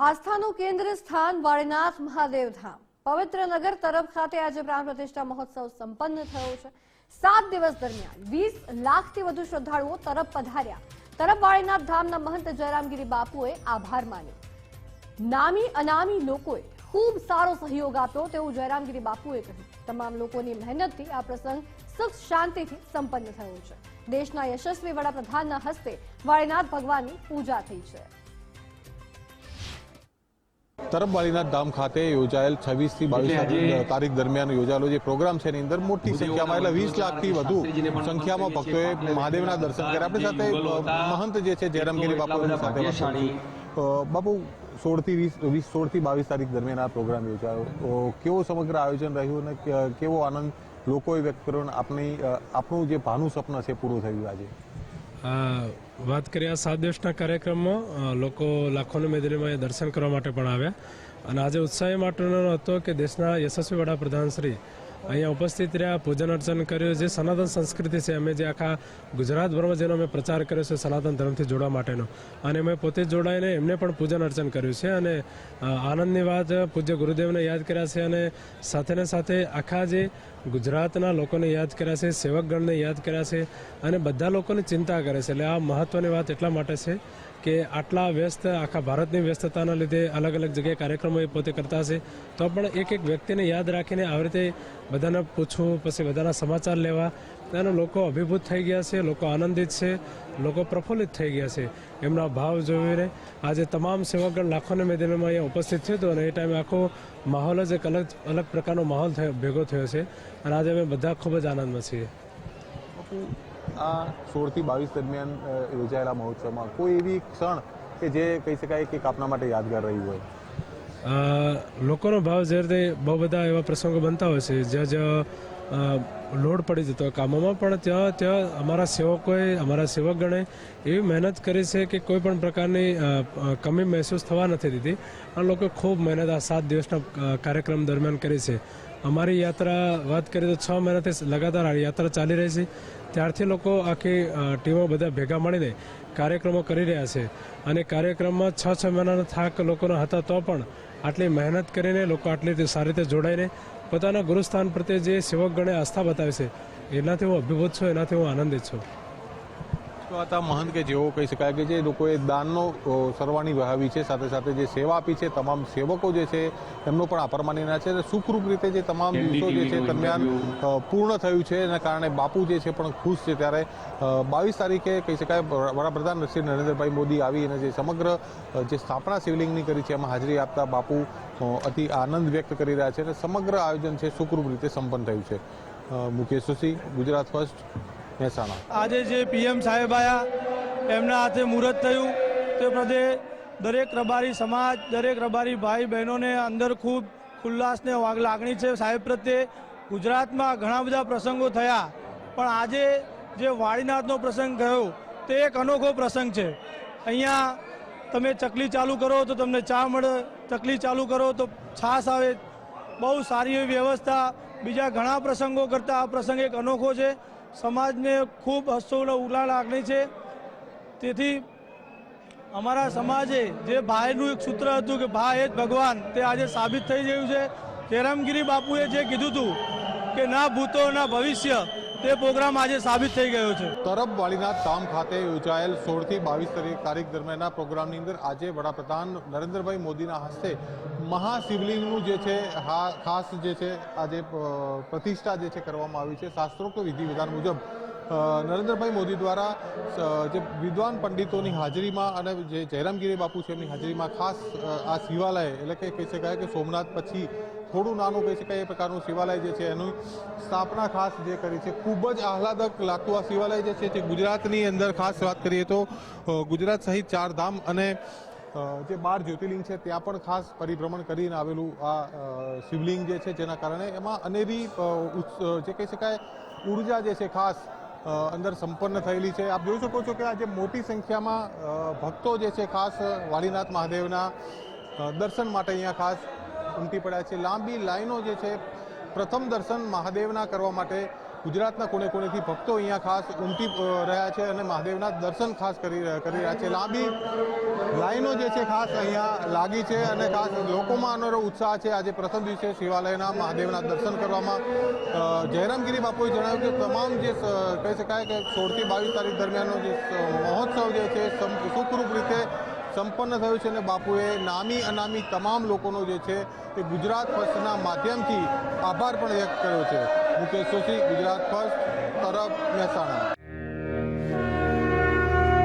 આસ્થાનું કેન્દ્ર સ્થાન વાળીનાથ મહાદેવ ધામ પવિત્ર નગર તરફ ખાતે આજે પ્રાણ પ્રતિષ્ઠા મહોત્સવ સંપન્ન થયો છે। 7 દિવસ દરમિયાન 20 લાખથી વધુ શ્રદ્ધાળુઓ તરફ પધાર્યા। તરફ વાળીનાથ ધામના મહંત જયરામગીરી બાપુએ આભાર માન્યો। નામી અનામી લોકોએ ખૂબ સારો સહયોગ આપ્યો તેવું જયરામગીરી બાપુએ કહ્યું। તમામ લોકોની મહેનતથી આ પ્રસંગ સુખ શાંતિથી સંપન્ન થયો છે। દેશના યશસ્વી વડાપ્રધાનના હસ્તે વાળીનાથ ભગવાનની પૂજા થઈ છે। તરફ વાળીનાથ ધામ ખાતે યોજાયેલ 26 થી 22 તારીખ દરમિયાન યોજાયેલો જે પ્રોગ્રામ છે એની અંદર મોટી સંખ્યામાં એટલે 20 લાખથી વધુ સંખ્યામાં ભક્તોએ મહાદેવના દર્શન કર્યા। આપણી સાથે મહંત જે છે જયરામગીરી બાપુની સાથે બાપુ 16 થી 22 તારીખ દરમિયાન આ પ્રોગ્રામ યોજાયો તો કેવો સમગ્ર આયોજન રહ્યું અને કેવો આનંદ લોકોએ વ્યક્ત કર્યો અને આપણું જે ભાનું સ્વપ્ન છે પૂરું થયું આજે? વાત કરીએ આ 7 દિવસના કાર્યક્રમમાં લોકો લાખોની મેદનીમાં દર્શન કરવા માટે પણ આવ્યા અને આજે ઉત્સાહ માટેનો હતો કે દેશના યશસ્વી વડાપ્રધાન શ્રી અહીંયા ઉપસ્થિત રહ્યા, પૂજન અર્ચન કર્યું। જે સનાતન સંસ્કૃતિ છે અમે જે આખા ગુજરાતભરમાં જેનો અમે પ્રચાર કર્યો છે સનાતન ધર્મથી જોડવા માટેનો, અને અમે પોતે જોડાઈને એમને પણ પૂજન અર્ચન કર્યું છે અને આનંદની વાત પૂજ્ય ગુરુદેવને યાદ કર્યા છે અને સાથેને સાથે આખા જે ગુજરાતના લોકોને યાદ કર્યા છે, સેવકગણને યાદ કર્યા છે અને બધા લોકોની ચિંતા કરે છે। એટલે આ મહત્વની વાત એટલા માટે છે કે આટલા વ્યસ્ત આખા ભારતની વ્યસ્તતાના લીધે અલગ અલગ જગ્યાએ કાર્યક્રમો એ પોતે કરતા છે તો પણ એક વ્યક્તિને યાદ રાખીને આવી રીતે બધાને પૂછવું, પછી બધાના સમાચાર લેવા, અને લોકો અભિભૂત થઈ ગયા છે, લોકો આનંદિત છે, લોકો પ્રફુલ્લિત થઈ ગયા છે। એમના ભાવ જોઈને આજે તમામ સેવકગણ લાખોની મેદાનમાં અહીંયા ઉપસ્થિત થયો હતો અને એ ટાઈમે આખો માહોલ જ એક અલગ પ્રકારનો માહોલ ભેગો થયો છે અને આજે અમે બધા ખૂબ જ આનંદમાં છીએ। આ 16 થી 22 દરમિયાન યોજાયેલા મહોત્સવમાં કોઈ એવી ક્ષણ કે જે કહી શકાય કે આપના માટે યાદગાર રહી હોય? લોકોનો ભાવ જે રીતે બહુ બધા એવા પ્રસંગો બનતા હોય છે જ્યાં લોડ પડી જતો હોય કામોમાં, પણ ત્યાં અમારા સેવકોએ, અમારા સેવકગણે એવી મહેનત કરી છે કે કોઈ પણ પ્રકારની કમી મહેસૂસ થવા નથી દીધી અને લોકો ખૂબ મહેનત આ 7 દિવસના કાર્યક્રમ દરમિયાન કરી છે। અમારી યાત્રા વાત કરીએ તો 6 મહિનાથી લગાતાર આ યાત્રા ચાલી રહી છે, ત્યારથી લોકો આખી ટીમો બધા ભેગા મળીને કાર્યક્રમો કરી રહ્યા છે અને કાર્યક્રમમાં 6 મહિનાનો થાક લોકોના હતા તો પણ આટલી મહેનત કરીને લોકો આટલી સારી રીતે જોડાઈને પોતાના ગુરુસ્થાન પ્રત્યે જે સેવકગણે આસ્થા બતાવે છે એનાથી હું અભિભૂત છું, એનાથી હું આનંદિત છું। તો આ મહંત કે જેવો કહી શકાય કે જે લોકોએ દાનનો સરવાણી વહાવી છે, સાથે સાથે જે સેવા આપી છે, તમામ સેવકો જે છે એમનો પણ આભાર માની રહ્યા છે અને સુખરૂપ રીતે જે તમામ દિવસો જે છે દરમિયાન પૂર્ણ થયું છે એના કારણે બાપુ જે છે પણ ખુશ છે। ત્યારે 22 તારીખે કહી શકાય વડાપ્રધાન શ્રી નરેન્દ્રભાઈ મોદી આવી અને જે સમગ્ર જે સ્થાપના શિવલિંગની કરી છે એમાં હાજરી આપતા બાપુ અતિ આનંદ વ્યક્ત કરી રહ્યા છે અને સમગ્ર આયોજન છે સુખરૂપ રીતે સંપન્ન થયું છે। મુકેશ જોશી, ગુજરાત ફર્સ્ટ, મહેસાણા। આજે જે પીએમ સાહેબ આવ્યા એમના હાથે મુહૂર્ત થયું તે પ્રત્યે દરેક રબારી સમાજ, દરેક રબારી ભાઈ બહેનોને અંદર ખૂબ ઉલ્લાસને લાગણી છે સાહેબ પ્રત્યે। ગુજરાતમાં ઘણા બધા પ્રસંગો થયા પણ આજે જે વાળીનાથનો પ્રસંગ થયો તે એક અનોખો પ્રસંગ છે। અહીંયા તમે ચકલી ચાલુ કરો તો તમને ચા મળે, ચકલી ચાલુ કરો તો છાશ આવે, બહુ સારી એવી વ્યવસ્થા। બીજા ઘણા પ્રસંગો કરતાં આ પ્રસંગ એક અનોખો છે। સમાજને ખૂબ હર્ષોલ્લાસ લાગણી છે। તેથી અમારા સમાજે જે ભાઈનું એક સૂત્ર હતું કે ભાઈ એ જ ભગવાન, તે આજે સાબિત થઈ ગયું છે। જયરામગીરી બાપુએ જે કીધું હતું કે ના ભૂતો ના ભવિષ્ય, તે પ્રોગ્રામ આજે સાબિત થઈ ગયો છે। તરફ વાળીનાથ ધામ ખાતે યોજાયેલ 16 થી 22 તારીખ દરમિયાનના પ્રોગ્રામની અંદર આજે વડાપ્રધાન નરેન્દ્રભાઈ મોદીના હસ્તે મહાશિવલિંગનું જે છે ખાસ જે છે આજે પ્રતિષ્ઠા જે છે કરવામાં આવી છે। શાસ્ત્રોક્ત વિધિ વિધાન મુજબ નરેન્દ્રભાઈ મોદી દ્વારા જે વિદ્વાન પંડિતોની હાજરીમાં અને જે જયરામગીરી બાપુ છે એમની હાજરીમાં ખાસ આ શિવાલય એટલે કે કહી શકાય કે સોમનાથ પછી થોડું નાનું કહી શકાય એ પ્રકારનું શિવાલય જે છે એનું સ્થાપના ખાસ જે કરી છે। ખૂબ જ આહલાદક લાગતું આ શિવાલય જે છે તે ગુજરાતની અંદર ખાસ વાત કરીએ તો ગુજરાત સહિત 4 ધામ અને જે 12 જ્યોતિર્લિંગ છે ત્યાં પણ ખાસ પરિભ્રમણ કરીને આવેલું આ શિવલિંગ જે છે જેના કારણે એમાં અનેરી જે કહી શકાય ઉર્જા જે છે ખાસ અંદર સંપન્ન થયેલી છે। આપ જોઈ શકો છો કે આજે મોટી સંખ્યામાં ભક્તો જે છે ખાસ વાળીનાથ મહાદેવના દર્શન માટે અહીંયા ખાસ ઉમટી પડ્યા છે। લાંબી લાઈનો જે છે પ્રથમ દર્શન મહાદેવના કરવા માટે ગુજરાતના કોણે કોણેથી ભક્તો અહીંયા ખાસ ઉમટી રહ્યા છે અને મહાદેવના દર્શન ખાસ કરી રહ્યા છે. લાંબી લાઈનો જે છે ખાસ અહીંયા લાગી છે અને ખાસ લોકોમાં અનેરો ઉત્સાહ છે. આજે પ્રથમ દિવસે શિવાલયના મહાદેવના દર્શન કરવામાં જયરામગીરી બાપુએ જણાવ્યું કે તમામ જે કહી શકાય કે 16 થી 22 તારીખ દરમિયાનનો જે મહોત્સવ જે છે સુખરૂપ રીતે સંપન્ન થયું છે અને બાપુએ નામી અનામી તમામ લોકોનો જે છે એ ગુજરાત ફર્સ્ટના માધ્યમથી આભાર પણ વ્યક્ત કર્યો છે. મુકેશ જોશી, ગુજરાત ફર્સ્ટ, તરફ, મહેસાણા.